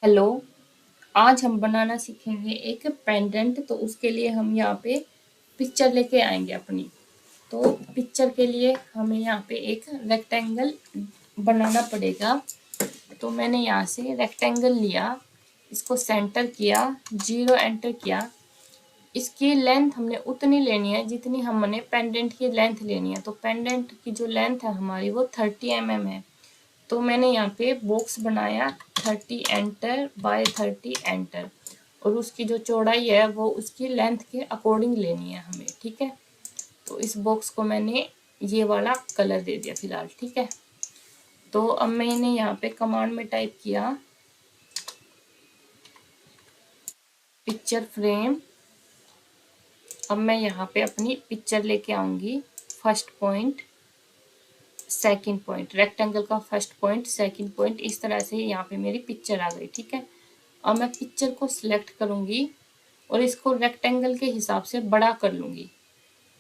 Hello. आज हम बनाना सीखेंगे एक पेंडेंट। तो उसके लिए हम यहाँ पे पिक्चर लेके आएंगे अपनी। तो पिक्चर के लिए हमें यहाँ पे एक रेक्टेंगल बनाना पड़ेगा। तो मैंने यहाँ से रेक्टेंगल लिया, इसको सेंटर किया, 0 एंटर किया। इसकी लेंथ हमने उतनी लेनी है जितनी हमने पेंडेंट की लेंथ लेनी है। तो पेंडेंट की जो लेंथ है हमारी वो 30 mm है। तो मैंने यहाँ पे बॉक्स बनाया 30 एंटर बाय 30 एंटर, और उसकी जो चौड़ाई है वो उसकी लेंथ के अकॉर्डिंग लेनी है हमें। ठीक है, तो इस बॉक्स को मैंने ये वाला कलर दे दिया फिलहाल। ठीक है, तो अब मैंने यहाँ पे कमांड में टाइप किया पिक्चर फ्रेम। अब मैं यहाँ पे अपनी पिक्चर लेके आऊंगी। First point, second point, rectangle का फर्स्ट पॉइंट, सेकंड पॉइंट, इस तरह से यहाँ पे मेरी पिक्चर आ गई। ठीक है, अब मैं पिक्चर को सिलेक्ट करूंगी और इसको रेक्टेंगल के हिसाब से बड़ा कर लूंगी।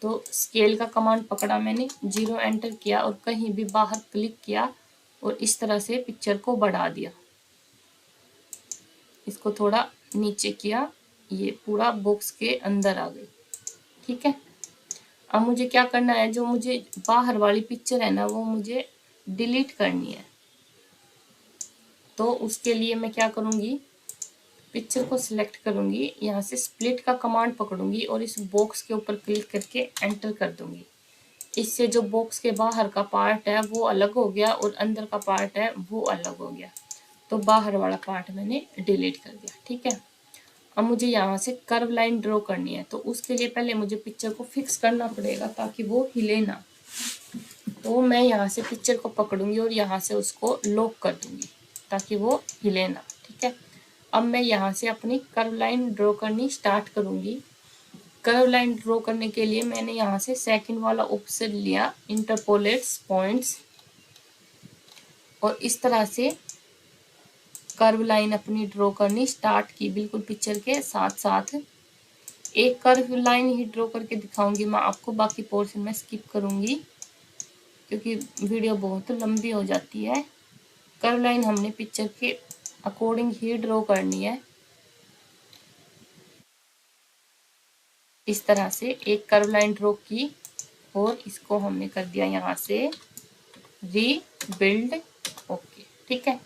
तो स्केल का कमांड पकड़ा मैंने, 0 एंटर किया और कहीं भी बाहर क्लिक किया और इस तरह से पिक्चर को बढ़ा दिया। इसको थोड़ा नीचे किया, ये पूरा बॉक्स के अंदर आ गई। ठीक है, अब मुझे क्या करना है, जो मुझे बाहर वाली पिक्चर है ना वो मुझे डिलीट करनी है। तो उसके लिए मैं क्या करूंगी, पिक्चर को सिलेक्ट करूंगी, यहाँ से स्प्लिट का कमांड पकड़ूंगी और इस बॉक्स के ऊपर क्लिक करके एंटर कर दूंगी। इससे जो बॉक्स के बाहर का पार्ट है वो अलग हो गया और अंदर का पार्ट है वो अलग हो गया। तो बाहर वाला पार्ट मैंने डिलीट कर दिया। ठीक है, अब मुझे यहाँ से कर्व लाइन ड्रॉ करनी है। तो उसके लिए पहले मुझे पिक्चर को फिक्स करना पड़ेगा ताकि वो हिले ना। तो मैं यहाँ से पिक्चर को पकड़ूंगी और यहाँ से उसको लॉक कर दूंगी ताकि वो हिले ना। ठीक है, अब मैं यहाँ से अपनी कर्व लाइन ड्रॉ करनी स्टार्ट करूंगी। कर्व लाइन ड्रॉ करने के लिए मैंने यहाँ से सेकंड वाला ऑप्शन लिया, इंटरपोलेट्स पॉइंट्स, और इस तरह से कर्व लाइन अपनी ड्रॉ करनी स्टार्ट की, बिल्कुल पिक्चर के साथ साथ। एक कर्व लाइन ही ड्रॉ करके दिखाऊंगी मैं आपको, बाकी पोर्शन में स्किप करूंगी क्योंकि वीडियो बहुत लंबी हो जाती है। कर्व लाइन हमने पिक्चर के अकॉर्डिंग ही ड्रॉ करनी है। इस तरह से एक कर्व लाइन ड्रॉ की और इसको हमने कर दिया यहाँ से रीबिल्ड। ओके, ठीक है,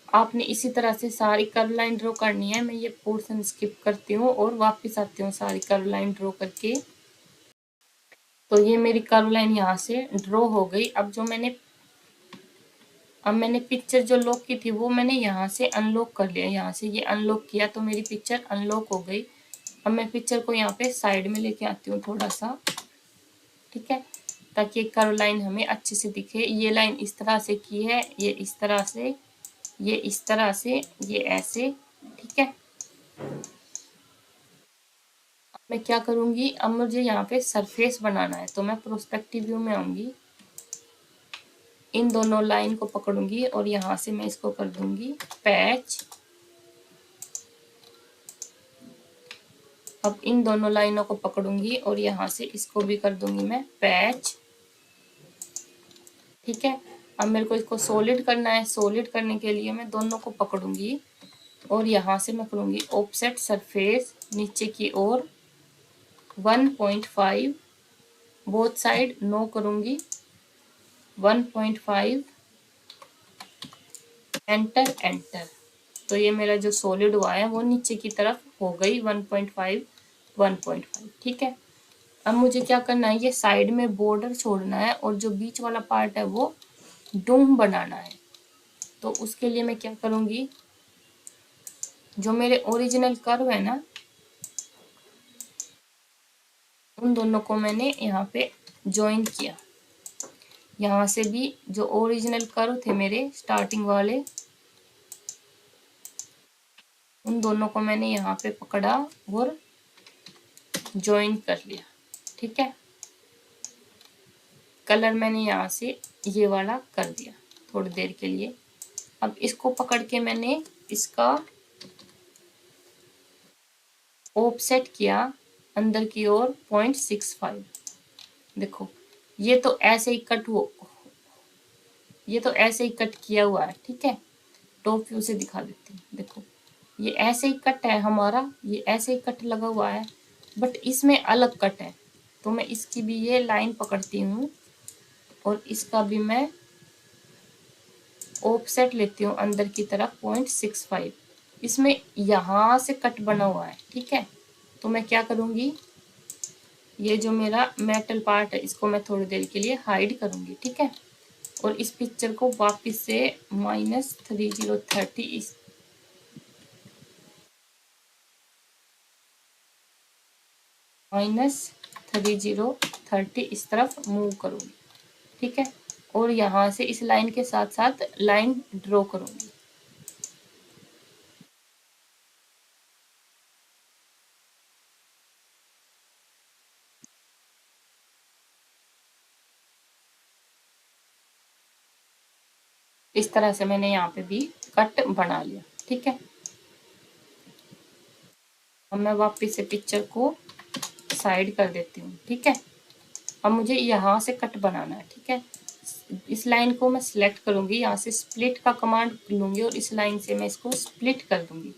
आपने इसी तरह से सारी कर्व लाइन ड्रॉ करनी है। मैं ये पोर्शन स्किप करती हूँ और वापस आती हूँ सारी कर्व लाइन ड्रॉ करके। तो ये मेरी कर्व लाइन यहाँ से ड्रॉ हो गई। अब मैंने पिक्चर जो लॉक की थी वो मैंने यहाँ से अनलॉक कर लिया। यहाँ से ये अनलॉक किया तो मेरी पिक्चर अनलॉक हो गई। अब मैं पिक्चर को यहाँ पे साइड में लेके आती हूँ थोड़ा सा। ठीक है, ताकि कर्व लाइन हमें अच्छे से दिखे। ये लाइन इस तरह से की है, ये इस तरह से, ये इस तरह से, ये ऐसे। ठीक है, अब मैं क्या करूंगी, अब मुझे यहाँ पे सरफेस बनाना है। तो मैं प्रोस्पेक्टिव व्यू में आऊंगी, इन दोनों लाइन को पकड़ूंगी और यहाँ से मैं इसको कर दूंगी पैच। अब इन दोनों लाइनों को पकड़ूंगी और यहाँ से इसको भी कर दूंगी मैं पैच। ठीक है, अब मेरे को इसको सॉलिड करना है। सॉलिड करने के लिए मैं दोनों को पकड़ूंगी और यहाँ से मैं करूंगी ऑफसेट सरफेस नीचे की ओर 1.5, बोथ साइड नो करूंगी 1.5, एंटर एंटर। तो ये मेरा जो सॉलिड हुआ है वो नीचे की तरफ हो गई 1.5 1.5। ठीक है, अब मुझे क्या करना है, ये साइड में बॉर्डर छोड़ना है और जो बीच वाला पार्ट है वो डोम बनाना है। तो उसके लिए मैं क्या करूंगी, जो मेरे ओरिजिनल कर्व है ना उन दोनों को मैंने यहाँ पे ज्वाइन किया। यहाँ से भी जो ओरिजिनल कर्व थे मेरे स्टार्टिंग वाले, उन दोनों को मैंने यहाँ पे पकड़ा और ज्वाइन कर लिया। ठीक है, कलर मैंने यहाँ से ये वाला कर दिया थोड़ी देर के लिए। अब इसको पकड़ के मैंने इसका ऑफसेट किया अंदर की ओर 0.65। देखो ये तो ऐसे ही कट किया हुआ है। ठीक है, टॉप व्यू से दिखा देती हूँ। देखो ये ऐसे ही कट है हमारा, ये ऐसे ही कट लगा हुआ है, बट इसमें अलग कट है। तो मैं इसकी भी ये लाइन पकड़ती हूँ और इसका भी मैं ऑफसेट लेती हूँ अंदर की तरफ 0.65। इसमें यहाँ से कट बना हुआ है, ठीक है। तो मैं क्या करूँगी, ये जो मेरा मेटल पार्ट है इसको मैं थोड़ी देर के लिए हाइड करूँगी, ठीक है। और इस पिक्चर को वापस से -3030 इस -3030 इस तरफ मूव करूँगी, ठीक है। और यहाँ से इस लाइन के साथ साथ लाइन ड्रॉ करूँगी। इस तरह से मैंने यहाँ पे भी कट बना लिया, ठीक है। अब मैं वापस से पिक्चर को साइड कर देती हूँ, ठीक है। अब मुझे यहाँ से कट बनाना है, ठीक है। इस लाइन को मैं सिलेक्ट करूँगी, यहाँ से स्प्लिट का कमांड लूँगी और इस लाइन से मैं इसको स्प्लिट कर दूँगी।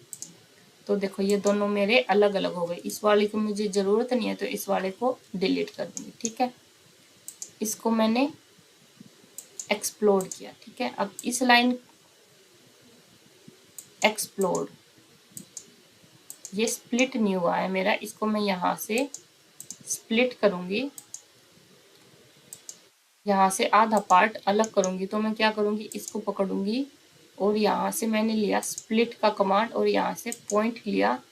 तो देखो ये दोनों मेरे अलग अलग हो गए। इस वाले की मुझे ज़रूरत नहीं है तो इस वाले को डिलीट कर दूँगी, ठीक है। इसको मैंने एक्सप्लोड किया, ठीक है। अब इस लाइन एक्सप्लोड, ये स्प्लिट नहीं हुआ है मेरा, इसको मैं यहाँ से स्प्लिट करूँगी, यहाँ से आधा पार्ट अलग करूँगी। तो मैं क्या करूँगी, इसको पकड़ूँगी और यहाँ से मैंने लिया स्प्लिट का कमांड और यहाँ से पॉइंट लिया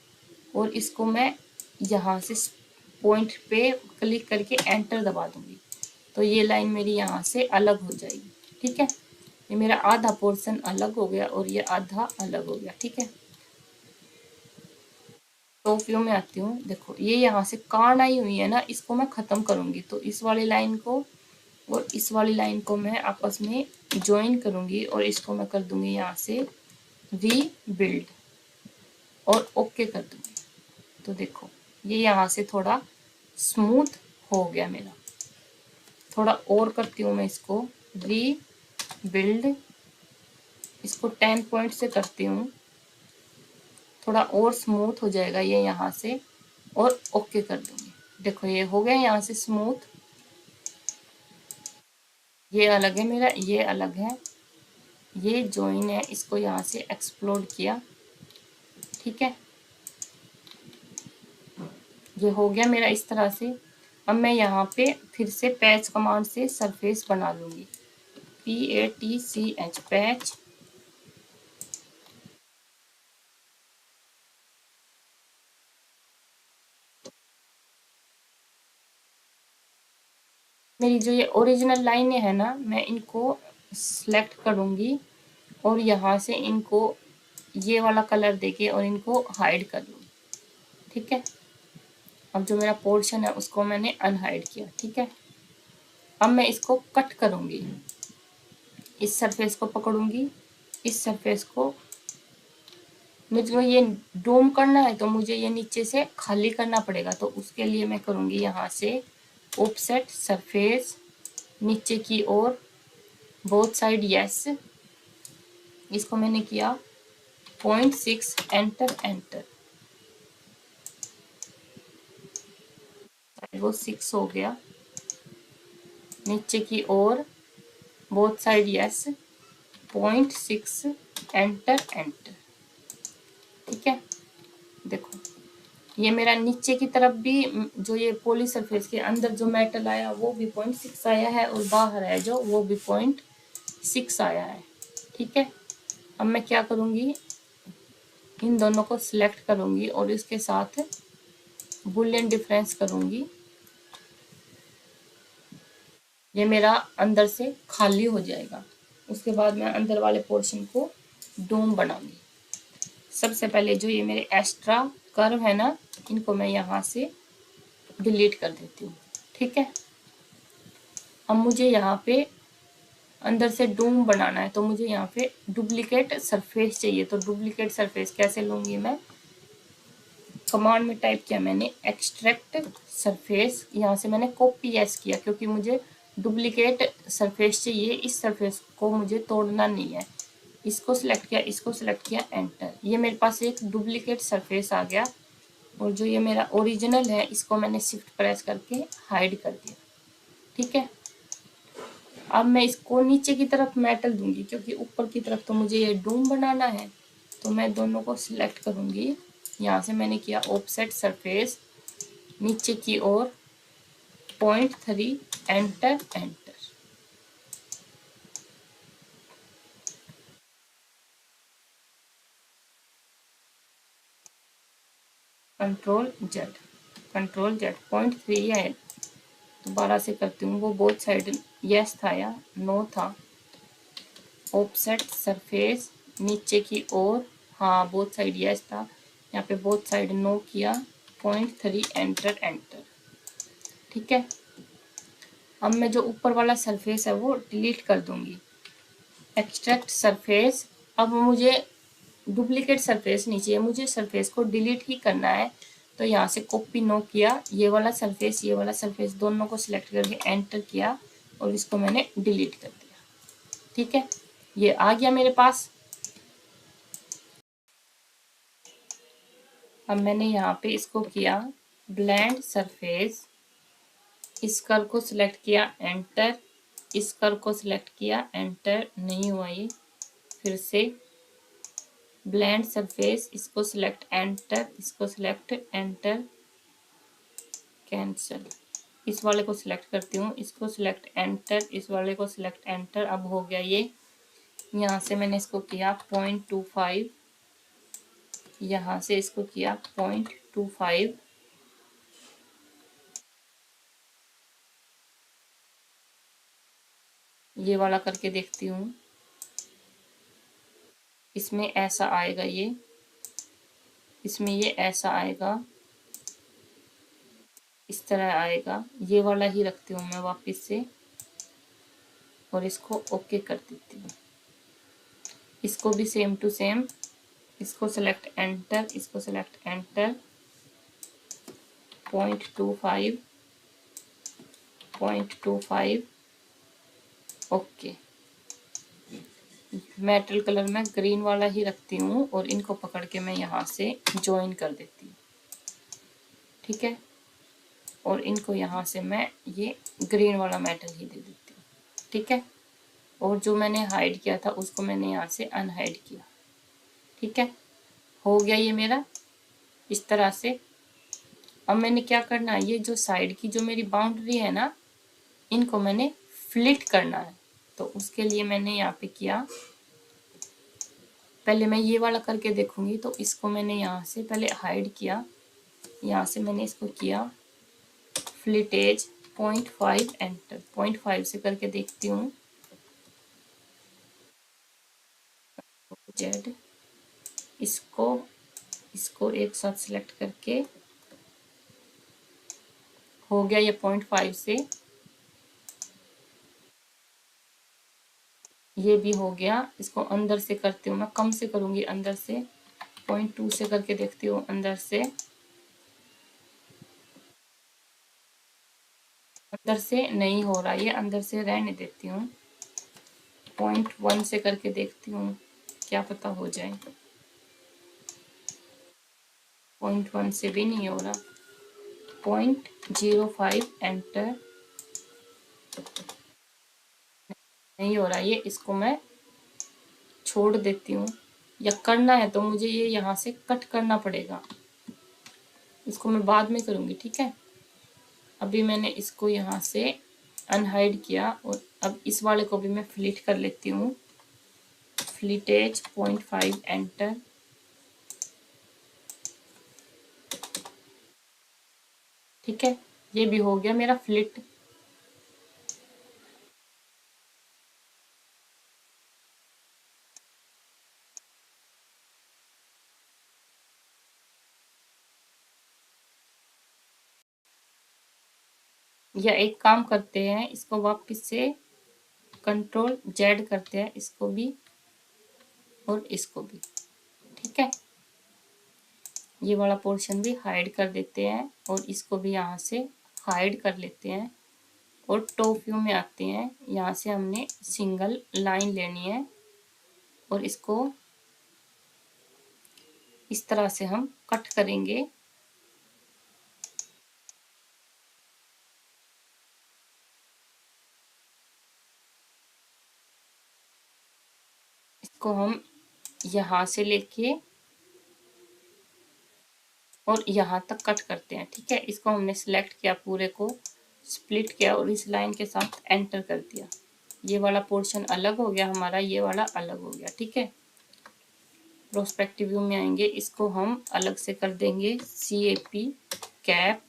और इसको मैं यहाँ से पॉइंट पे क्लिक करके एंटर दबा दूँगी। तो ये लाइन मेरी यहाँ से अलग हो जाएगी, ठीक है। ये मेरा आधा पोर्शन अलग हो गया और ये आधा अलग हो गया, ठीक है। टॉप व्यू में आती हूँ, देखो ये यहाँ से कान आई हुई है ना, इसको मैं ख़त्म करूँगी। तो इस वाली लाइन को और इस वाली लाइन को मैं आपस में ज्वाइन करूँगी और इसको मैं कर दूँगी यहाँ से रीबिल्ड और ओके कर दूँगी। तो देखो ये यहाँ से थोड़ा स्मूथ हो गया मेरा। थोड़ा और करती हूँ मैं इसको रीबिल्ड, इसको 10 पॉइंट से करती हूँ, थोड़ा और स्मूथ हो जाएगा ये यहाँ से, और ओके कर दूँगी। देखो ये हो गया यहाँ से स्मूथ। ये अलग है मेरा, ये अलग है, ये जॉइन है, इसको यहाँ से एक्सप्लोड किया, ठीक है। ये हो गया मेरा इस तरह से। अब मैं यहाँ पे फिर से पैच कमांड से सरफेस बना लूँगी, PATCH पैच। मेरी जो ये ओरिजिनल लाइनें है ना, मैं इनको सिलेक्ट करूँगी और यहाँ से इनको ये वाला कलर देके और इनको हाइड कर लूँगी, ठीक है। अब जो मेरा पोर्शन है उसको मैंने अनहाइड किया, ठीक है। अब मैं इसको कट करूँगी, इस सरफेस को पकड़ूँगी, इस सरफेस को मुझे ये डूम करना है तो मुझे ये नीचे से खाली करना पड़ेगा। तो उसके लिए मैं करूँगी यहाँ से ऑफसेट सरफेस नीचे की ओर बोथ साइड यस, इसको मैंने किया 0.6 एंटर एंटर, वो 6 हो गया। नीचे की ओर both side yes 0.6 enter enter, ठीक है। देखो ये मेरा नीचे की तरफ भी जो ये पॉली सरफेस के अंदर जो मेटल आया वो भी 0.6 आया है और बाहर है जो वो भी 0.6 आया है, ठीक है। अब मैं क्या करूँगी, इन दोनों को सिलेक्ट करूँगी और इसके साथ बुलियन डिफरेंस करूँगी। ये मेरा अंदर से खाली हो जाएगा। उसके बाद मैं अंदर वाले पोर्शन को डोम बनाऊंगी। सबसे पहले जो ये मेरे एक्स्ट्रा कर्व है ना, इनको मैं यहाँ से डिलीट कर देती हूँ, ठीक है। अब मुझे यहाँ पे अंदर से डोम बनाना है तो मुझे यहाँ पे डुप्लीकेट सरफेस चाहिए। तो डुप्लीकेट सरफेस कैसे लूँगी मैं, कमांड में टाइप किया मैंने एक्सट्रैक्ट सरफेस, यहाँ से मैंने कॉपी एस किया क्योंकि मुझे डुप्लीकेट सरफेस चाहिए। इस सरफेस को मुझे तोड़ना नहीं है, इसको सिलेक्ट किया, इसको सिलेक्ट किया, एंटर। ये मेरे पास एक डुप्लीकेट सरफेस आ गया और जो ये मेरा ओरिजिनल है इसको मैंने शिफ्ट प्रेस करके हाइड कर दिया। ठीक है, अब मैं इसको नीचे की तरफ मेटल दूंगी क्योंकि ऊपर की तरफ तो मुझे ये डूम बनाना है। तो मैं दोनों को सिलेक्ट करूंगी, यहाँ से मैंने किया ऑफसेट सरफेस नीचे की ओर 0.3, enter enter. Control Z, control Z, 0.3 है। दोबारा से करती हूँ, वो बोथ साइड यस था या नो था। ऑफसेट सरफेस नीचे की ओर, हाँ बोथ साइड यस था, यहाँ पे बोथ साइड नो किया, 0.3, एंटर एंटर। ठीक है, अब मैं जो ऊपर वाला सरफेस है वो डिलीट कर दूंगी। एक्सट्रैक्ट सरफेस, अब मुझे डुप्लीकेट सरफेस नहीं चाहिए, मुझे सरफेस को डिलीट ही करना है। तो यहाँ से कॉपी नो किया, ये वाला सरफेस ये वाला सरफेस दोनों को सिलेक्ट करके एंटर किया और इसको मैंने डिलीट कर दिया। ठीक है, ये आ गया मेरे पास। अब मैंने यहाँ पे इसको किया ब्लेंड सरफेस, इस कर्व को सिलेक्ट किया, एंटर, इस कर्व को सिलेक्ट किया, एंटर, नहीं हुआ ये। फिर से ब्लेंड सरफेस, इसको सिलेक्ट, एंटर, इसको सिलेक्ट, एंटर, कैंसिल। इस वाले को सिलेक्ट करती हूँ, इसको सिलेक्ट, एंटर, इस वाले को सिलेक्ट, एंटर। अब हो गया ये। यहाँ से मैंने इसको किया 0.25, यहाँ से इसको किया 0.25, ये वाला करके देखती हूँ। इसमें ऐसा आएगा, ये इसमें ये ऐसा आएगा, इस तरह आएगा। ये वाला ही रखती हूँ मैं वापस से और इसको ओके कर देती हूँ। इसको भी सेम टू सेम, इसको सेलेक्ट, एंटर, इसको select, enter, 0.25, 0.25, okay. Metal colour में ग्रीन वाला ही रखती हूँ और इनको पकड़ के मैं यहाँ से ज्वाइन कर देती हूँ। ठीक है, और इनको यहाँ से मैं ये ग्रीन वाला मेटल ही दे देती हूँ। ठीक है, और जो मैंने हाइड किया था उसको मैंने यहाँ से अनहाइड किया। ठीक है, हो गया ये मेरा इस तरह से। अब मैंने क्या करना है, ये जो साइड की जो मेरी बाउंड्री है ना, इनको मैंने फ्लिट करना है। तो उसके लिए मैंने यहाँ पे किया, पहले मैं ये वाला करके देखूंगी। तो इसको मैंने यहाँ से पहले हाइड किया, यहाँ से मैंने इसको किया फ्लिटेज 0.5, एंटर। 0.5 से करके देखती हूँ, जेड, इसको इसको एक साथ सिलेक्ट करके हो गया ये 0.5 से। ये भी हो गया, इसको अंदर से करती हूँ, मैं कम से करूँगी अंदर से, 0.2 से करके देखती हूँ अंदर से। अंदर से नहीं हो रहा, ये अंदर से रहने देती हूँ। 0.1 से करके देखती हूँ, क्या पता हो जाए। 0.1 से भी नहीं हो रहा, 0.05, एंटर, नहीं हो रहा ये। इसको मैं छोड़ देती हूँ, या करना है तो मुझे ये यहाँ से कट करना पड़ेगा, इसको मैं बाद में करूँगी। ठीक है, अभी मैंने इसको यहाँ से अनहाइड किया और अब इस वाले को भी मैं फ्लिट कर लेती हूँ। फ्लिटेज 0.5, एंटर, ठीक है, ये भी हो गया मेरा फ्लिट। या एक काम करते हैं, इसको वापस से कंट्रोल जेड करते हैं, इसको भी और इसको भी। ठीक है, ये वाला पोर्शन भी हाइड कर देते हैं और इसको भी यहाँ से हाइड कर लेते हैं और टॉप व्यू में आते हैं। यहाँ से हमने सिंगल लाइन लेनी है और इसको इस तरह से हम कट करेंगे। इसको हम यहाँ से लेके और यहाँ तक कट करते हैं। ठीक है, इसको हमने सिलेक्ट किया, पूरे को स्प्लिट किया और इस लाइन के साथ एंटर कर दिया। ये वाला पोर्शन अलग हो गया हमारा, ये वाला अलग हो गया। ठीक है, प्रोस्पेक्टिव व्यू में आएंगे, इसको हम अलग से कर देंगे CAP कैप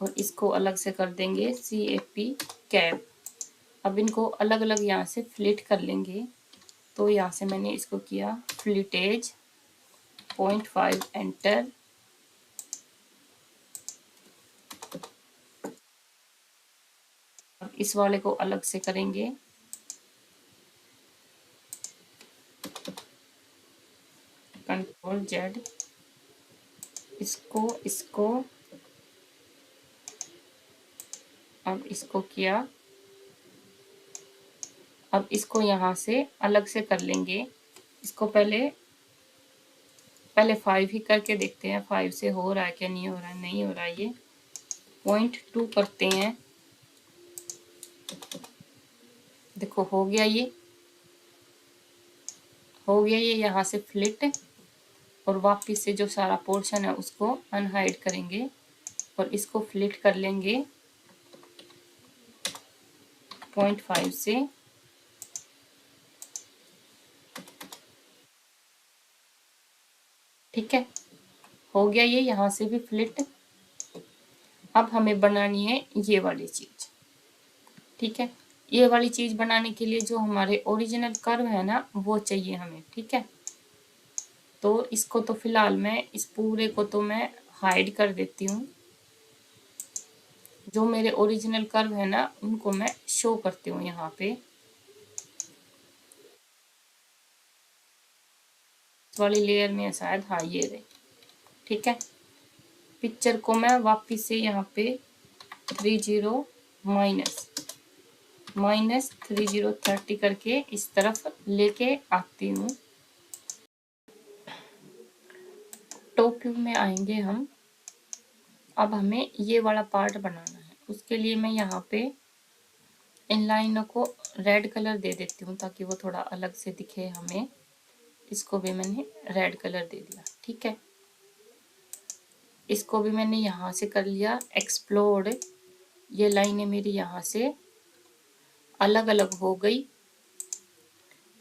और इसको अलग से कर देंगे CAP कैप। अब इनको अलग अलग यहाँ से फ्लिट कर लेंगे। तो यहाँ से मैंने इसको किया फ्लिटेज 0.5 एंटर। अब इस वाले को अलग से करेंगे, Ctrl+Z, इसको अब इसको किया। अब इसको यहाँ से अलग से कर लेंगे। इसको पहले 5 ही करके देखते हैं, 5 से हो रहा है क्या, नहीं हो रहा है, नहीं हो रहा है। ये 0.2 करते हैं, देखो हो गया, ये हो गया। ये यहाँ से फ्लिट और वापिस से जो सारा पोर्शन है उसको अनहाइड करेंगे और इसको फ्लिट कर लेंगे 0.5 से। ठीक है, हो गया ये यहाँ से भी फ्लिट। अब हमें बनानी है ये वाली चीज। ठीक है, ये वाली चीज बनाने के लिए जो हमारे ओरिजिनल कर्व है ना वो चाहिए हमें। ठीक है, तो इसको तो फिलहाल मैं इस पूरे को तो मैं हाइड कर देती हूँ। जो मेरे ओरिजिनल कर्व है ना उनको मैं शो करती हूँ यहाँ पे। इस वाली लेयर में शायद, हाँ ये रहे। ठीक है, पिक्चर को मैं वापिस से यहाँ पे 30 माइनस 30 करके इस तरफ लेके आती हूँ। टॉप व्यू में आएंगे हम। अब हमें ये वाला पार्ट बनाना है, उसके लिए मैं यहाँ पे इन लाइनों को रेड कलर दे देती हूँ ताकि वो थोड़ा अलग से दिखे हमें। इसको भी मैंने रेड कलर दे दिया। ठीक है, इसको भी मैंने यहाँ से कर लिया एक्सप्लोर्ड। ये लाइनें मेरी यहाँ से अलग अलग हो गई,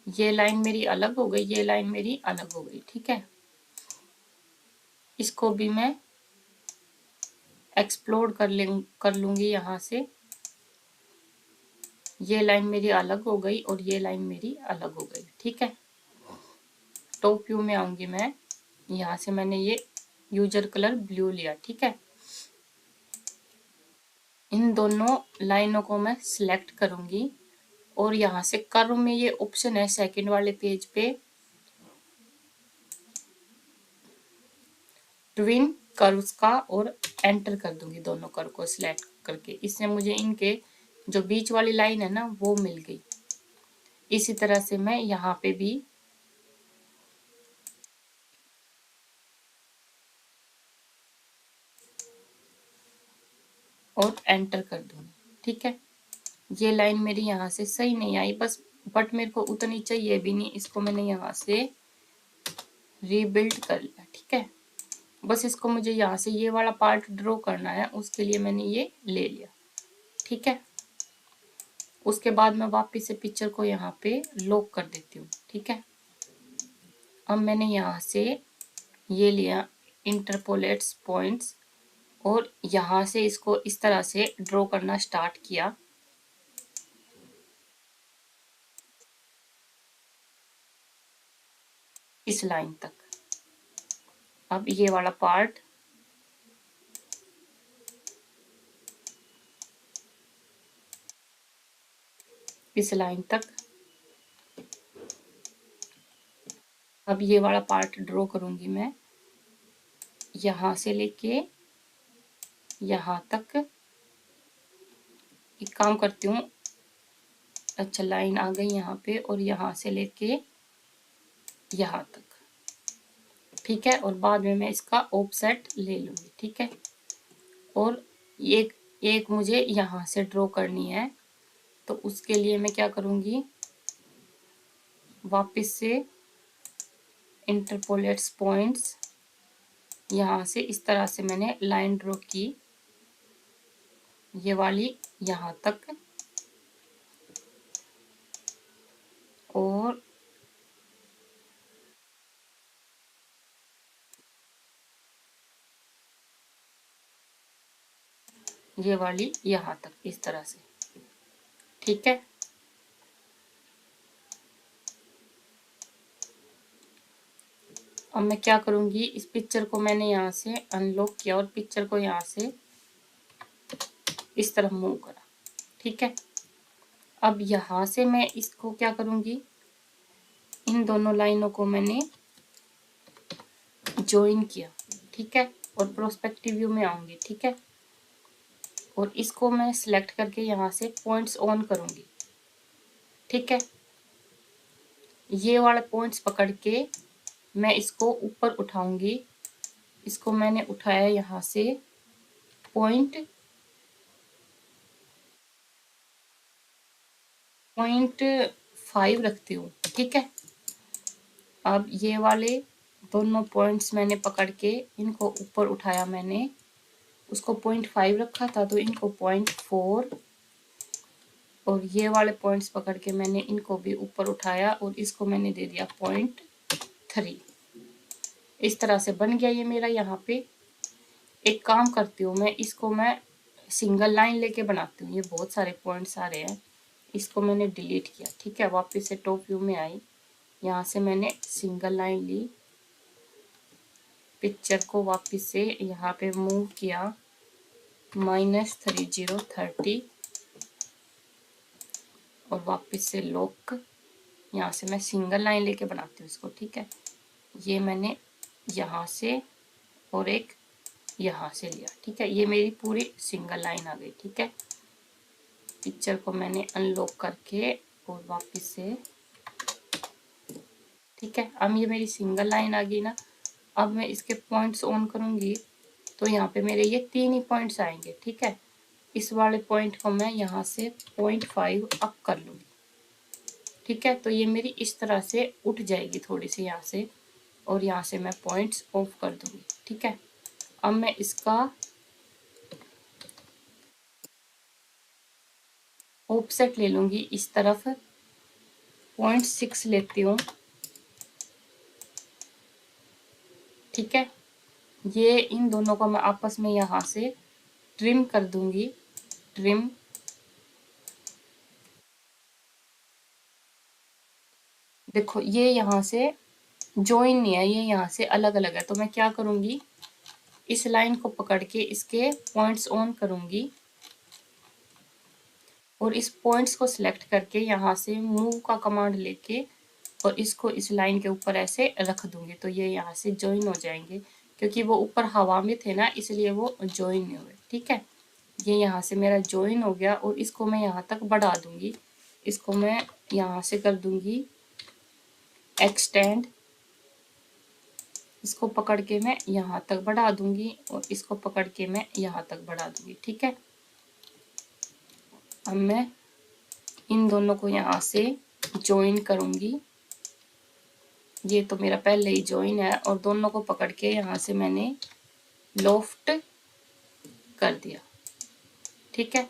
ये लाइन मेरी अलग हो गई, ये लाइन मेरी अलग हो गई। ठीक है, इसको भी मैं एक्सप्लोर कर लूंगी यहाँ से। ये लाइन मेरी अलग हो गई और ये लाइन मेरी अलग हो गई। ठीक है, टॉप व्यू में आऊंगी मैं, यहाँ से मैंने ये यूजर कलर ब्लू लिया। ठीक है, इन दोनों लाइनों को मैं सिलेक्ट करूंगी और यहाँ से कर्व में ये ऑप्शन है सेकंड वाले पेज पे, ट्विन कर्व्स का, और एंटर कर दूंगी दोनों कर्व को सिलेक्ट करके। इससे मुझे इनके जो बीच वाली लाइन है ना वो मिल गई। इसी तरह से मैं यहाँ पे भी और एंटर कर दूंगी। ठीक है, ये लाइन मेरी यहाँ से सही नहीं आई बस, बट मेरे को उतनी चाहिए भी नहीं, इसको मैंने यहाँ से रीबिल्ड कर लिया। ठीक है, बस इसको मुझे यहाँ से ये वाला पार्ट ड्रॉ करना है, उसके लिए मैंने ये ले लिया। ठीक है, उसके बाद मैं वापस से पिक्चर को यहाँ पे लॉक कर देती हूँ। ठीक है, अब मैंने यहाँ से ये लिया इंटरपोलेट्स पॉइंट्स और यहाँ से इसको इस तरह से ड्रॉ करना स्टार्ट किया। इस लाइन तक। अब ये वाला पार्ट इस लाइन तक। अब ये वाला पार्ट ड्रॉ करूंगी मैं यहाँ से लेके यहाँ तक। एक काम करती हूँ, अच्छा लाइन आ गई यहाँ पे और यहाँ से लेके यहाँ तक, ठीक है। और बाद में मैं इसका ऑफसेट ले लूँगी, ठीक है। और एक एक मुझे यहाँ से ड्रॉ करनी है, तो उसके लिए मैं क्या करूँगी, वापस से इंटरपोलेट्स पॉइंट्स, यहाँ से इस तरह से मैंने लाइन ड्रॉ की, ये वाली यहाँ तक, और ये वाली यहाँ तक, इस तरह से, ठीक है। अब मैं क्या करूँगी, इस पिक्चर को मैंने यहाँ से अनलॉक किया और पिक्चर को यहाँ से इस तरफ मूव करा, ठीक है। अब यहाँ से मैं इसको क्या करूँगी, इन दोनों लाइनों को मैंने ज्वाइन किया, ठीक है। और प्रोस्पेक्टिव व्यू में आऊँगी, ठीक है। और इसको मैं सिलेक्ट करके यहाँ से पॉइंट्स ऑन करूँगी, ठीक है। ये वाले पॉइंट्स पकड़ के मैं इसको ऊपर उठाऊंगी, इसको मैंने उठाया यहाँ से पॉइंट 0.5 रखती हूँ, ठीक है। अब ये वाले दोनों पॉइंट्स मैंने पकड़ के इनको ऊपर उठाया, मैंने उसको 0.5 रखा था तो इनको 0.4, और ये वाले पॉइंट्स पकड़ के मैंने इनको भी ऊपर उठाया और इसको मैंने दे दिया 0.3। इस तरह से बन गया ये मेरा। यहाँ पे एक काम करती हूँ, मैं सिंगल लाइन लेके बनाती हूँ। ये बहुत सारे पॉइंट्स आ रहे हैं, इसको मैंने डिलीट किया, ठीक है। वापस से टॉप व्यू में आई, यहाँ से मैंने सिंगल लाइन ली, पिक्चर को वापस से यहाँ पे मूव किया -30 और वापस से लॉक, यहाँ से मैं सिंगल लाइन लेके बनाती हूँ इसको, ठीक है। ये मैंने यहाँ से और एक यहाँ से लिया, ठीक है। ये मेरी पूरी सिंगल लाइन आ गई, ठीक है। पिक्चर को मैंने अनलॉक करके और वापस से, ठीक है। अब ये मेरी सिंगल लाइन आ गई ना। अब मैं इसके पॉइंट्स ऑन करूँगी तो यहाँ पे मेरे ये 3 ही पॉइंट्स आएंगे, ठीक है। इस वाले पॉइंट को मैं यहाँ से 0.5 अप कर लूँगी, ठीक है। तो ये मेरी इस तरह से उठ जाएगी थोड़ी सी यहाँ से, और यहाँ से मैं पॉइंट्स ऑफ कर दूँगी, ठीक है। अब मैं इसका ऑफसेट ले लूँगी, इस तरफ 0.6 लेती हूँ, ठीक है। ये इन दोनों को मैं आपस में यहाँ से ट्रिम कर दूंगी, ट्रिम। देखो ये यहाँ से जॉइन नहीं है, ये यहाँ से अलग अलग है। तो मैं क्या करूँगी, इस लाइन को पकड़ के इसके पॉइंट्स ऑन करूँगी और इस पॉइंट्स को सिलेक्ट करके यहाँ से मूव का कमांड लेके और इसको इस लाइन के ऊपर ऐसे रख दूंगी, तो ये यहाँ से जॉइन हो जाएंगे। क्योंकि वो ऊपर हवा में थे ना, इसलिए वो जॉइन नहीं हुए, ठीक है। ये यहाँ से मेरा जॉइन हो गया और इसको मैं यहाँ तक बढ़ा दूंगी। इसको मैं यहाँ से कर दूंगी एक्सटेंड, इसको पकड़ के मैं यहाँ तक बढ़ा दूंगी और इसको पकड़ के मैं यहाँ तक बढ़ा दूंगी, ठीक है। अब मैं इन दोनों को यहाँ से जॉइन करूँगी, ये तो मेरा पहले ही जॉइन है, और दोनों को पकड़ के यहाँ से मैंने लोफ्ट कर दिया, ठीक है।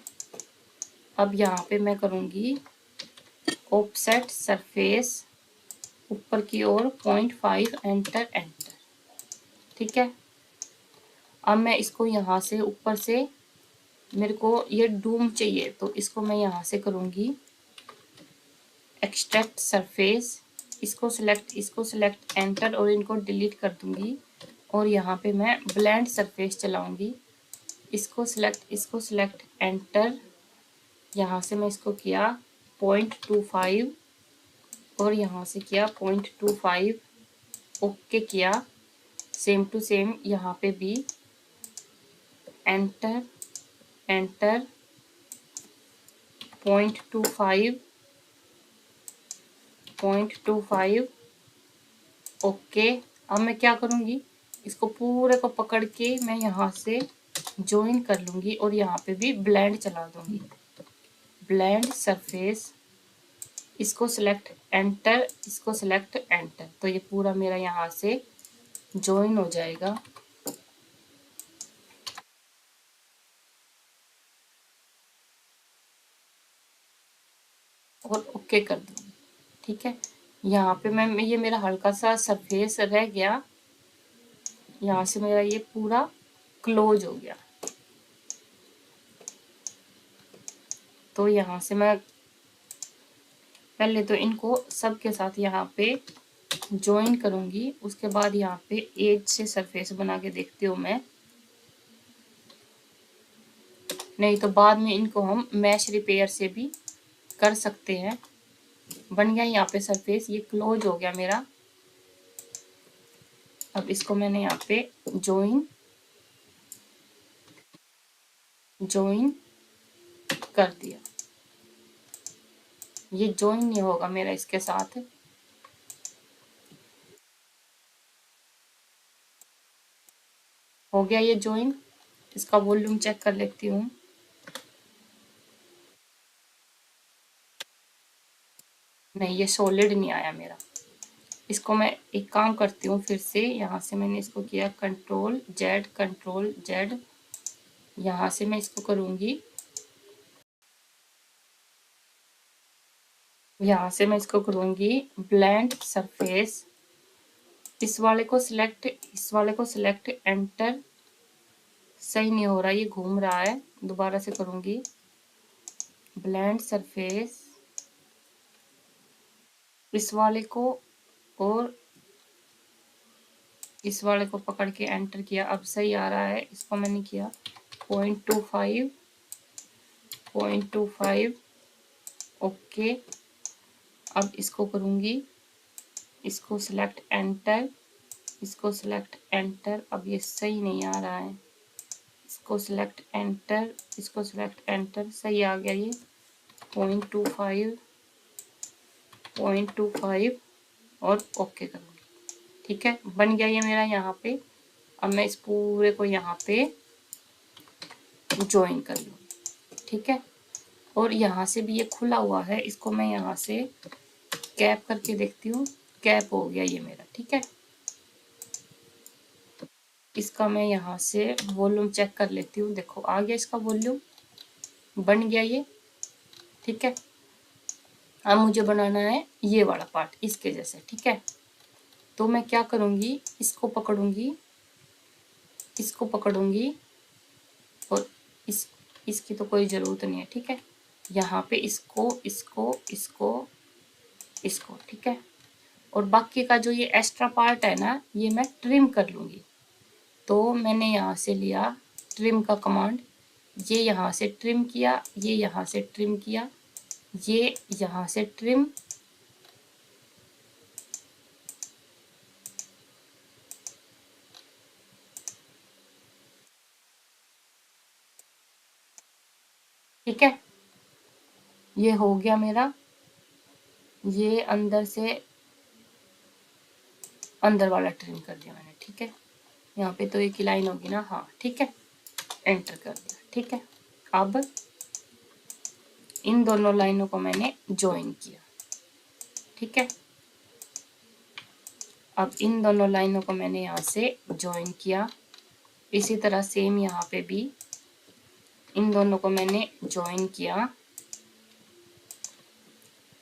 अब यहाँ पे मैं करूँगी ऑफसेट सरफेस ऊपर की ओर 0.5, एंटर एंटर, ठीक है। अब मैं इसको यहाँ से ऊपर से, मेरे को ये डूम चाहिए तो इसको मैं यहाँ से करूँगी एक्सट्रैक्ट सरफेस, इसको सिलेक्ट एंटर और इनको डिलीट कर दूँगी। और यहाँ पे मैं ब्लेंड सरफेस चलाऊँगी, इसको सिलेक्ट एंटर, यहाँ से मैं इसको किया 0.25 और यहाँ से किया 0.25, ओके किया। सेम टू सेम यहाँ पे भी एंटर एंटर 0.25 ओके। अब मैं क्या करूँगी, इसको पूरे को पकड़ के मैं यहाँ से ज्वाइन कर लूँगी और यहाँ पे भी ब्लेंड चला दूँगी। ब्लेंड सरफेस, इसको सिलेक्ट एंटर, इसको सिलेक्ट एंटर, तो ये पूरा मेरा यहाँ से ज्वाइन हो जाएगा। और ओके कर दूँगी। ठीक है, यहाँ पे मैं ये मेरा हल्का सा सरफेस रह गया, यहाँ से मेरा ये पूरा क्लोज हो गया। तो यहाँ से मैं पहले तो इनको सबके साथ यहाँ पे ज्वाइन करूँगी, उसके बाद यहाँ पे एज से सरफेस बना के देखती हूँ मैं, नहीं तो बाद में इनको हम मैश रिपेयर से भी कर सकते हैं। बन गया यहाँ पे सरफेस, ये क्लोज हो गया मेरा। अब इसको मैंने यहाँ पे ज्वाइन कर दिया। ये ज्वाइन नहीं होगा मेरा इसके साथ। हो गया ये ज्वाइन। इसका वॉल्यूम चेक कर लेती हूँ। नहीं, ये सॉलिड नहीं आया मेरा। इसको मैं एक काम करती हूँ, फिर से यहाँ से मैंने इसको किया कंट्रोल जेड, यहाँ से मैं इसको करूँगी, यहाँ से मैं इसको करूँगी ब्लेंड सरफेस, इस वाले को सिलेक्ट, इस वाले को सिलेक्ट एंटर। सही नहीं हो रहा, ये घूम रहा है, दोबारा से करूँगी ब्लेंड सरफेस, इस वाले को और इस वाले को पकड़ के एंटर किया। अब सही आ रहा है। इसको मैंने किया 0.25 ओके। अब इसको करूँगी, इसको सिलेक्ट एंटर, इसको सिलेक्ट एंटर। अब ये सही नहीं आ रहा है, इसको सिलेक्ट एंटर, इसको सिलेक्ट एंटर, सही आ गया ये 0.25 और ओके करूँगी। ठीक है, बन गया ये मेरा यहाँ पे। अब मैं इस पूरे को यहाँ पे ज्वाइन कर लूँगी। ठीक है, और यहाँ से भी ये खुला हुआ है, इसको मैं यहाँ से कैप करके देखती हूँ। कैप हो गया ये मेरा। ठीक है, इसका मैं यहाँ से वॉल्यूम चेक कर लेती हूँ। देखो आ गया इसका वॉल्यूम, बन गया ये। ठीक है, अब मुझे बनाना है ये वाला पार्ट इसके जैसे। ठीक है, तो मैं क्या करूँगी, इसको पकड़ूंगी, इसको पकड़ूंगी और इसकी तो कोई ज़रूरत नहीं है। ठीक है, यहाँ पे इसको। ठीक है, और बाकी का जो ये एक्स्ट्रा पार्ट है ना, ये मैं ट्रिम कर लूँगी। तो मैंने यहाँ से लिया ट्रिम का कमांड, ये यहाँ से ट्रिम किया, ये यहाँ से ट्रिम किया, ये यहाँ से ट्रिम, ठीक है, ये हो गया मेरा। ये अंदर से अंदर वाला ट्रिम कर दिया मैंने। ठीक है, यहाँ पे तो एक ही लाइन होगी ना, हाँ ठीक है, एंटर कर दिया। ठीक है, अब इन दोनों लाइनों को मैंने ज्वाइन किया। ठीक है, अब इन दोनों लाइनों को मैंने यहाँ से ज्वाइन किया। इसी तरह सेम यहाँ पे भी इन दोनों को मैंने ज्वाइन किया,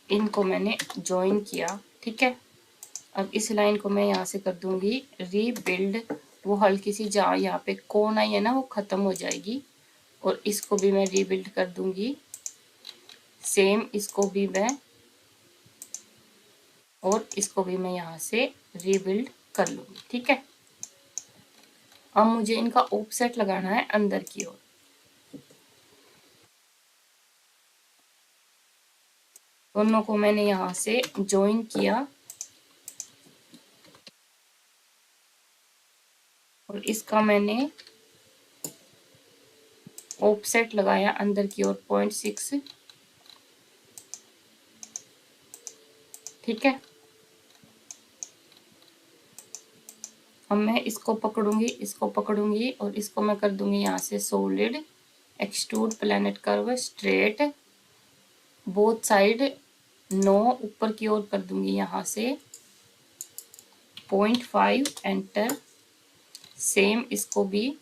इनको मैंने ज्वाइन किया। ठीक है, अब इस लाइन को मैं यहाँ से कर दूंगी रीबिल्ड। वो हल्की सी जहाँ यहाँ पे कोन आई है ना, वो ख़त्म हो जाएगी। और इसको भी मैं रीबिल्ड कर दूंगी, सेम इसको भी मैं, और इसको भी मैं यहाँ से रीबिल्ड कर लूँगी। ठीक है, अब मुझे इनका ऑफसेट लगाना है अंदर की ओर। दोनों को मैंने यहाँ से ज्वाइन किया और इसका मैंने ऑफसेट लगाया अंदर की ओर 0.6। ठीक है, अब मैं इसको पकड़ूंगी और इसको मैं कर दूंगी यहाँ से solid extrude planet curve straight, both side 9 ऊपर की ओर कर दूंगी यहाँ से 0.5 एंटर। सेम इसको भी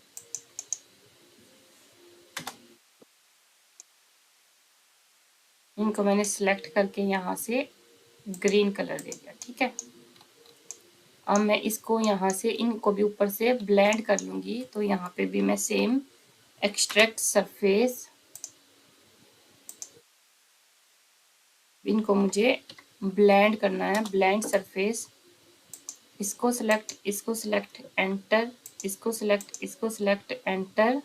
इनको मैंने सिलेक्ट करके यहाँ से ग्रीन कलर दे दिया। ठीक है, अब मैं इसको यहाँ से इनको भी ऊपर से ब्लेंड कर लूंगी। तो यहाँ पे भी मैं सेम एक्सट्रैक्ट सरफेस, इनको मुझे ब्लेंड करना है, ब्लेंड सरफेस, इसको सिलेक्ट एंटर, इसको सिलेक्ट एंटर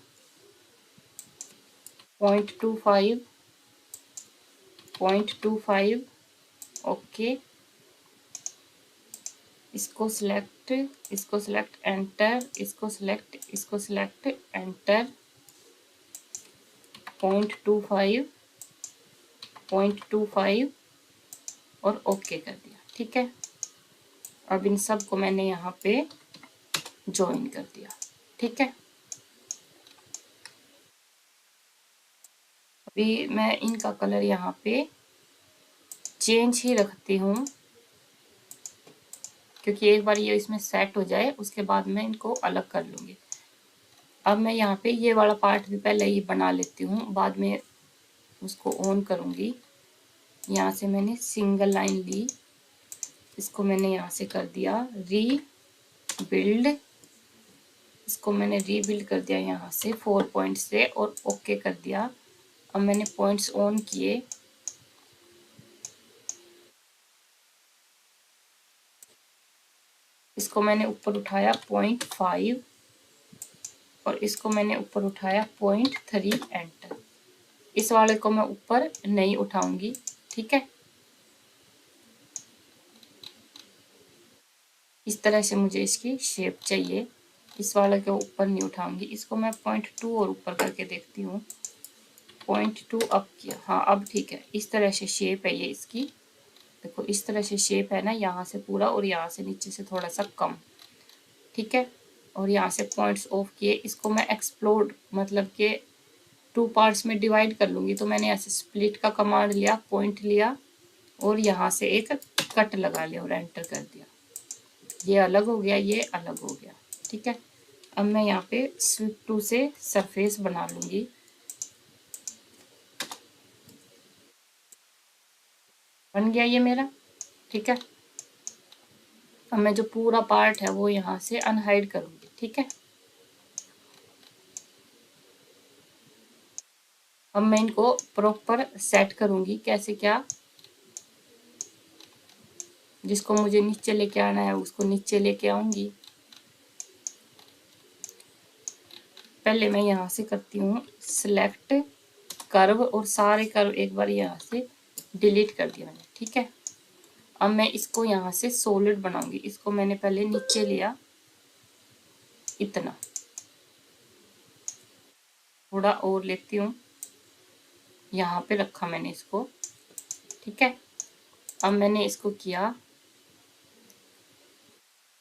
0.25 ओके, इसको सिलेक्ट एंटर, इसको सिलेक्ट एंटर 0.25 और ओके कर दिया। ठीक है, अब इन सब को मैंने यहाँ पे ज्वाइन कर दिया। ठीक है, अभी मैं इनका कलर यहाँ पे चेंज ही रखती हूँ, क्योंकि एक बार ये इसमें सेट हो जाए उसके बाद मैं इनको अलग कर लूँगी। अब मैं यहाँ पे ये वाला पार्ट भी पहले ही बना लेती हूँ, बाद में उसको ऑन करूँगी। यहाँ से मैंने सिंगल लाइन ली, इसको मैंने यहाँ से कर दिया रीबिल्ड, इसको मैंने रीबिल्ड कर दिया यहाँ से 4 पॉइंट से और ओके कर दिया। अब मैंने पॉइंट्स ऑन किए, इसको मैंने ऊपर उठाया 0.5 और इसको मैंने ऊपर उठाया 0.3 एंटर। इस वाले को मैं ऊपर नहीं उठाऊंगी। ठीक है, इस तरह से मुझे इसकी शेप चाहिए, इस वाले को ऊपर नहीं उठाऊंगी। इसको मैं 0.2 और ऊपर करके देखती हूँ, 0.2 अप किया, हाँ अब ठीक है। इस तरह से शेप है ये इसकी, देखो इस तरह से शेप है ना, यहाँ से पूरा और यहाँ से नीचे से थोड़ा सा कम। ठीक है, और यहाँ से पॉइंट्स ऑफ किए, इसको मैं एक्सप्लोड मतलब के 2 पार्ट्स में डिवाइड कर लूँगी। तो मैंने ऐसे स्प्लिट का कमांड लिया, पॉइंट लिया और यहाँ से एक कट लगा लिया और एंटर कर दिया। ये अलग हो गया, ये अलग हो गया। ठीक है, अब मैं यहाँ पे स्वीप टू से सरफेस बना लूँगी। बन गया ये मेरा। ठीक है, अब मैं जो पूरा पार्ट है वो यहाँ से अनहाइड करूँगी। ठीक है, अब मैं इनको प्रॉपर सेट करूँगी, कैसे क्या, जिसको मुझे नीचे लेके आना है उसको नीचे लेके आऊँगी। पहले मैं यहाँ से करती हूँ सिलेक्ट कर्व और सारे कर्व एक बार यहाँ से डिलीट कर दिया मैंने। ठीक है, अब मैं इसको यहाँ से सॉलिड बनाऊंगी। इसको मैंने पहले नीचे लिया, इतना थोड़ा और लेती हूँ, यहाँ पे रखा मैंने इसको। ठीक है, अब मैंने इसको किया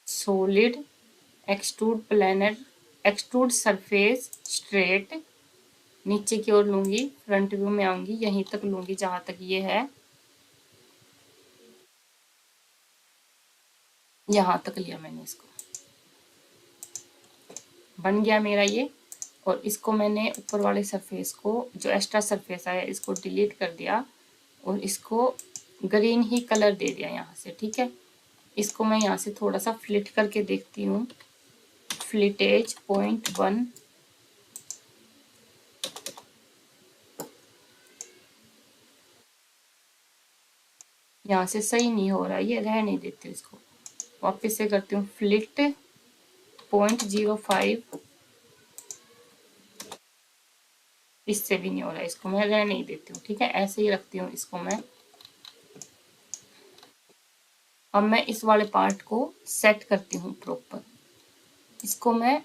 solid extrude planar extrude surface straight, नीचे की ओर लूंगी, फ्रंट व्यू में आऊंगी, यहीं तक लूंगी जहां तक ये है, यहाँ तक लिया मैंने इसको, बन गया मेरा ये। और इसको मैंने ऊपर वाले सरफेस को, जो एक्स्ट्रा सरफेस आया, इसको डिलीट कर दिया और इसको ग्रीन ही कलर दे दिया यहाँ से। ठीक है, इसको मैं यहाँ से थोड़ा सा फ्लिट करके देखती हूँ, फ्लिटेज 0.1, यहाँ से सही नहीं हो रहा, ये रह नहीं देती, इसको वापस से करती हूँ फ्लिट 0.05, इससे भी नहीं हो रहा, इसको मैं रह नहीं देती हूँ। ठीक है, ऐसे ही रखती हूँ इसको मैं। अब मैं इस वाले पार्ट को सेट करती हूँ प्रॉपर, इसको मैं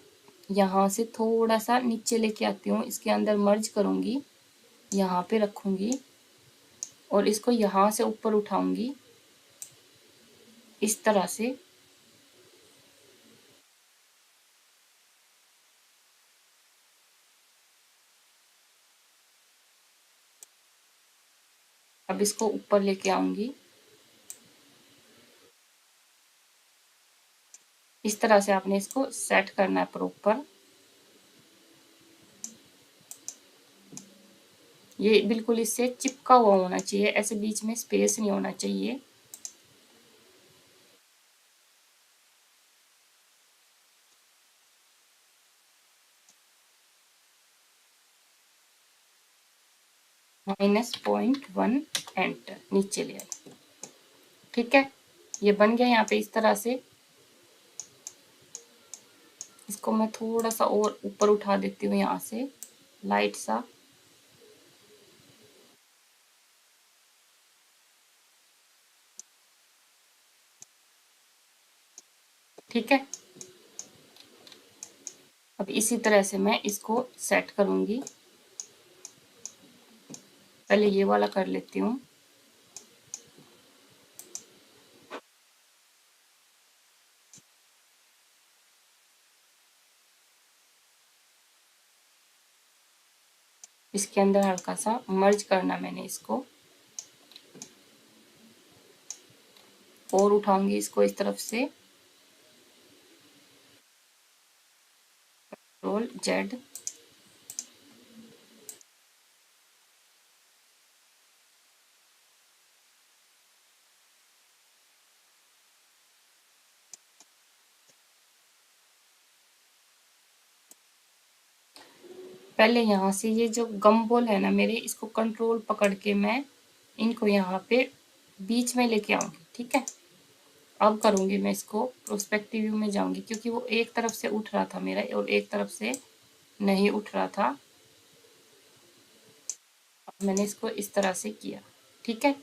यहाँ से थोड़ा सा नीचे लेके आती हूँ, इसके अंदर मर्ज करूँगी, यहाँ पे रखूँगी और इसको यहाँ से ऊपर उठाऊँगी इस तरह से। अब इसको ऊपर लेके आऊंगी। इस तरह से आपने इसको सेट करना है प्रॉपर। ये बिल्कुल इससे चिपका हुआ होना चाहिए, ऐसे बीच में स्पेस नहीं होना चाहिए। -0.1 एंटर, नीचे ले आए। ठीक है, ये बन गया यहाँ पे इस तरह से। इसको मैं थोड़ा सा और ऊपर उठा देती हूँ यहाँ से, लाइट सा। ठीक है, अब इसी तरह से मैं इसको सेट करूंगी। पहले ये वाला कर लेती हूँ। इसके अंदर हल्का सा मर्ज करना मैंने इसको, और उठाऊंगी इसको इस तरफ से, Ctrl Z। पहले यहाँ से ये जो गम बॉल है ना मेरे, इसको कंट्रोल पकड़ के मैं इनको यहाँ पे बीच में लेके आऊंगी। ठीक है, अब करूंगी मैं इसको प्रोस्पेक्टिव व्यू में जाऊंगी, क्योंकि वो एक तरफ से उठ रहा था मेरा और एक तरफ से नहीं उठ रहा था। अब मैंने इसको इस तरह से किया। ठीक है,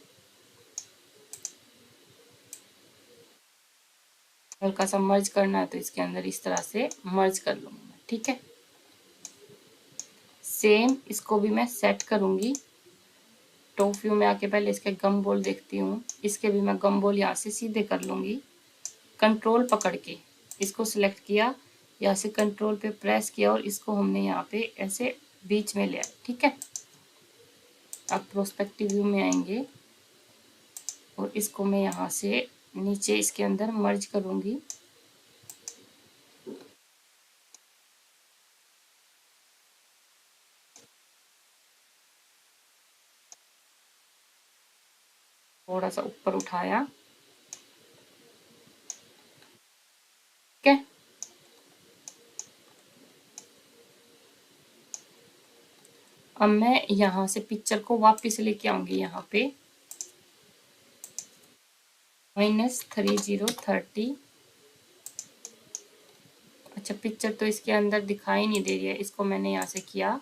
हल्का सा मर्ज करना है तो इसके अंदर इस तरह से मर्ज कर लूंगी मैं। ठीक है, सेम इसको भी मैं सेट करूंगी। टॉप व्यू में आके पहले इसके गम बॉल देखती हूँ, इसके भी मैं गम बॉल यहाँ से सीधे कर लूंगी। कंट्रोल पकड़ के इसको सिलेक्ट किया, यहाँ से कंट्रोल पे प्रेस किया और इसको हमने यहाँ पे ऐसे बीच में लिया। ठीक है, अब प्रोस्पेक्टिव व्यू में आएंगे और इसको मैं यहाँ से नीचे इसके अंदर मर्ज करूंगी। थोड़ा सा ऊपर उठाया। ठीक है, अब मैं यहाँ से पिक्चर को वापस लेके आऊंगी यहाँ पे -3030। अच्छा, पिक्चर तो इसके अंदर दिखाई नहीं दे रही है, इसको मैंने यहाँ से किया,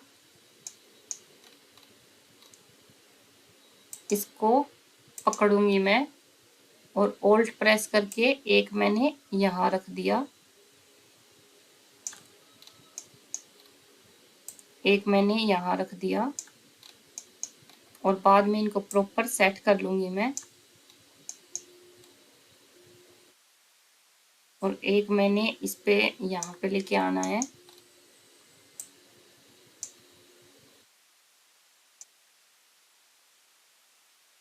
इसको पकड़ूंगी मैं और ऑल्ट प्रेस करके एक मैंने यहाँ रख दिया, एक मैंने यहाँ रख दिया और बाद में इनको प्रॉपर सेट कर लूंगी मैं। और एक मैंने इस पे यहाँ पे लेके आना है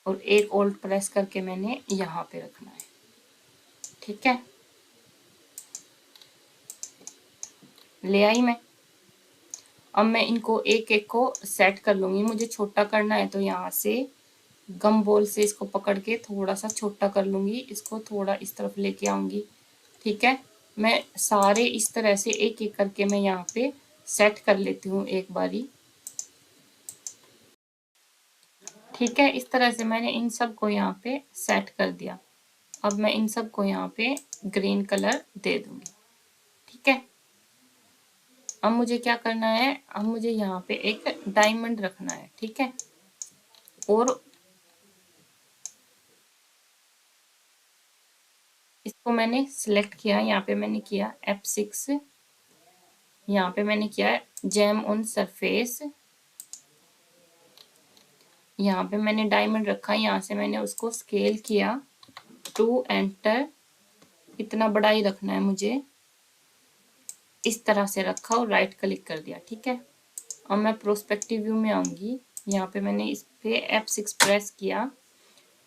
और एक ऑल्ट प्रेस करके मैंने यहाँ पे रखना है। ठीक है, ले आई मैं। अब मैं इनको एक एक को सेट कर लूंगी। मुझे छोटा करना है तो यहाँ से गम बॉल से इसको पकड़ के थोड़ा सा छोटा कर लूंगी, इसको थोड़ा इस तरफ लेके आऊंगी। ठीक है, मैं सारे इस तरह से एक एक करके मैं यहाँ पे सेट कर लेती हूँ एक बारी। ठीक है, इस तरह से मैंने इन सब को यहाँ पे सेट कर दिया। अब मैं इन सब को यहाँ पे ग्रीन कलर दे दूंगी। ठीक है, अब मुझे क्या करना है, अब मुझे यहाँ पे एक डायमंड रखना है। ठीक है, और इसको मैंने सिलेक्ट किया, यहाँ पे मैंने किया F6, यहाँ पे मैंने किया जैम ऑन सरफेस, यहाँ पे मैंने डायमंड रखा, यहाँ से मैंने उसको स्केल किया टू एंटर। इतना बड़ा ही रखना है मुझे, इस तरह से रखा और राइट क्लिक कर दिया। ठीक है, अब मैं प्रोस्पेक्टिव व्यू में आऊंगी, यहाँ पे मैंने इस पे F6 प्रेस किया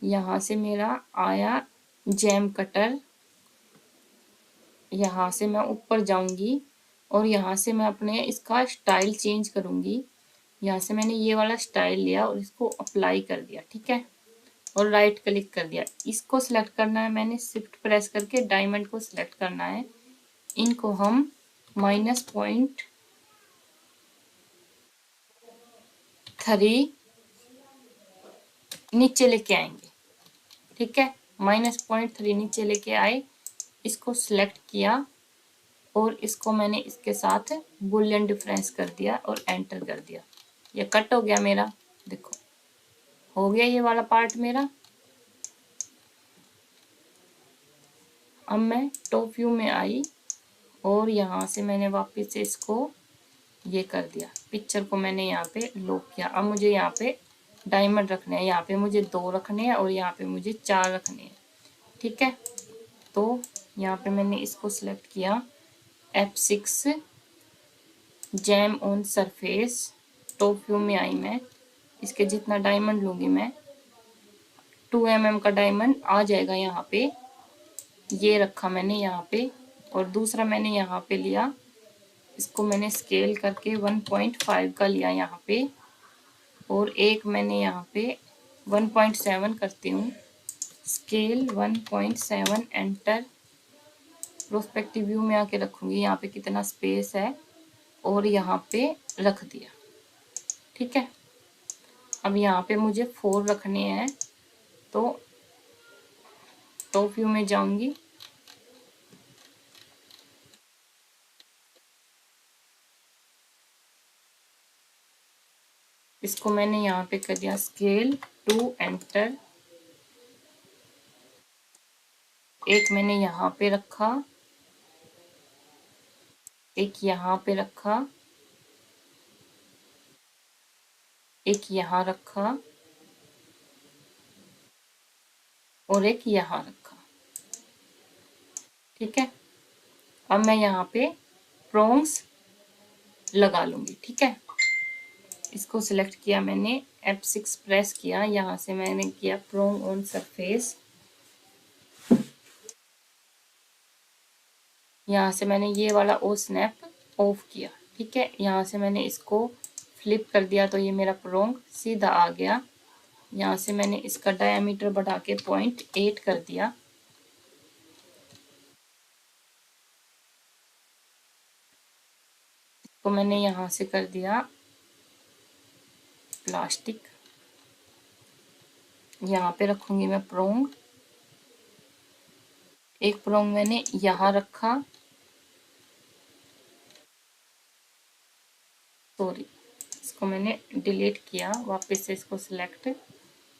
यहाँ से मेरा आया जैम कटर, यहाँ से मैं ऊपर जाऊंगी और यहाँ से मैं अपने इसका स्टाइल चेंज करूंगी। यहाँ से मैंने ये वाला स्टाइल लिया और इसको अप्लाई कर दिया, ठीक है, और राइट क्लिक कर दिया। इसको सिलेक्ट करना है, मैंने शिफ्ट प्रेस करके डायमंड को सिलेक्ट करना है। इनको हम -0.3 नीचे लेके आएंगे, ठीक है। -0.3 नीचे लेके आए, इसको सिलेक्ट किया और इसको मैंने इसके साथ बुलियन डिफरेंस कर दिया और एंटर कर दिया। ये कट हो गया मेरा, देखो हो गया ये वाला पार्ट मेरा। अब मैं टॉप व्यू में आई और यहाँ से मैंने वापस से इसको ये कर दिया, पिक्चर को मैंने यहाँ पे लॉक किया। अब मुझे यहाँ पे डायमंड रखने हैं, यहाँ पे मुझे 2 रखने हैं और यहाँ पे मुझे 4 रखने हैं, ठीक है। तो यहाँ पे मैंने इसको सिलेक्ट किया, F6 jam on surface, top view में आई मैं। इसके जितना डायमंड लूँगी मैं, 2 mm का डायमंड आ जाएगा यहाँ पे, ये रखा मैंने यहाँ पे। और दूसरा मैंने यहाँ पे लिया, इसको मैंने स्केल करके 1.5 का लिया यहाँ पे, और एक मैंने यहाँ पे 1.7 करती हूँ, स्केल 1.7 एंटर। प्रोस्पेक्टिव व्यू में आके रखूँगी यहाँ पे कितना स्पेस है और यहाँ पे रख दिया, ठीक है। अब यहाँ पे मुझे 4 रखने हैं, तो टॉप व्यू में जाऊंगी, इसको मैंने यहाँ पे कर दिया स्केल 2 एंटर। एक मैंने यहाँ पे रखा, एक यहाँ पे रखा, एक यहाँ रखा और एक यहाँ रखा, ठीक है। अब मैं यहाँ पे प्रोंग्स लगा लूंगी, ठीक है। इसको सिलेक्ट किया मैंने, F6 प्रेस किया, यहाँ से मैंने किया प्रोंग ऑन सरफेस, यहाँ से मैंने ये वाला ओ स्नैप ऑफ किया, ठीक है। यहाँ से मैंने इसको फ्लिप कर दिया तो ये मेरा प्रोंग सीधा आ गया। यहाँ से मैंने इसका डायमीटर बढ़ा के 0.8 कर दिया, इसको मैंने यहाँ से कर दिया प्लास्टिक। यहाँ पे रखूंगी मैं प्रोंग, एक प्रोंग मैंने यहाँ रखा, सॉरी इसको मैंने डिलीट किया, वापस से इसको सिलेक्ट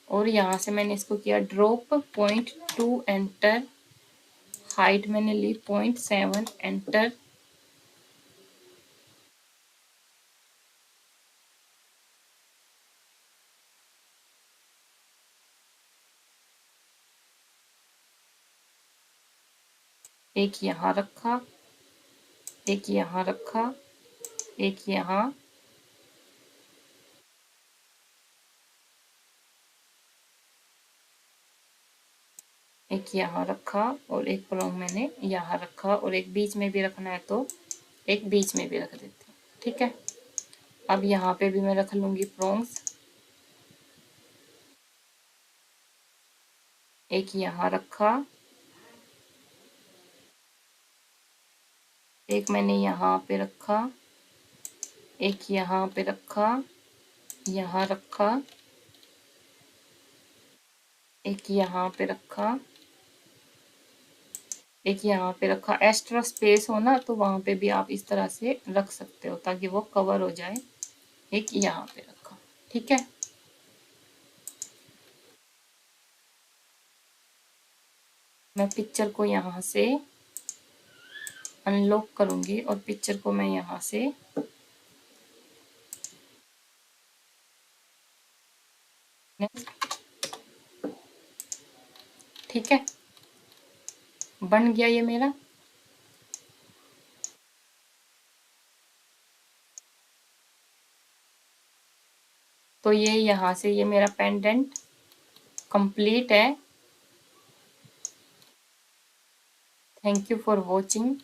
और यहाँ से मैंने इसको किया ड्रॉप 0.2 एंटर, हाइट मैंने ली 0.7 एंटर, एक यहाँ रखा, एक यहाँ रखा, एक यहाँ, एक यहाँ रखा और एक प्रोंग मैंने यहाँ रखा और एक बीच में भी रखना है तो एक बीच में भी रख देती हूँ, ठीक है। अब यहाँ पे भी मैं रख लूँगी प्रोंग्स, एक यहाँ रखा, एक मैंने यहाँ पे रखा, एक यहाँ पे रखा, यहाँ रखा, एक यहाँ पे रखा, एक यहाँ पे रखा। एक्स्ट्रा स्पेस हो ना तो वहाँ पे भी आप इस तरह से रख सकते हो ताकि वो कवर हो जाए। एक यहाँ पे रखा, ठीक है। मैं पिक्चर को यहाँ से अनलॉक करूँगी और पिक्चर को मैं यहाँ से ठीक है, बन गया ये मेरा। तो ये यहाँ से ये मेरा पेंडेंट कंप्लीट है। Thank you for watching.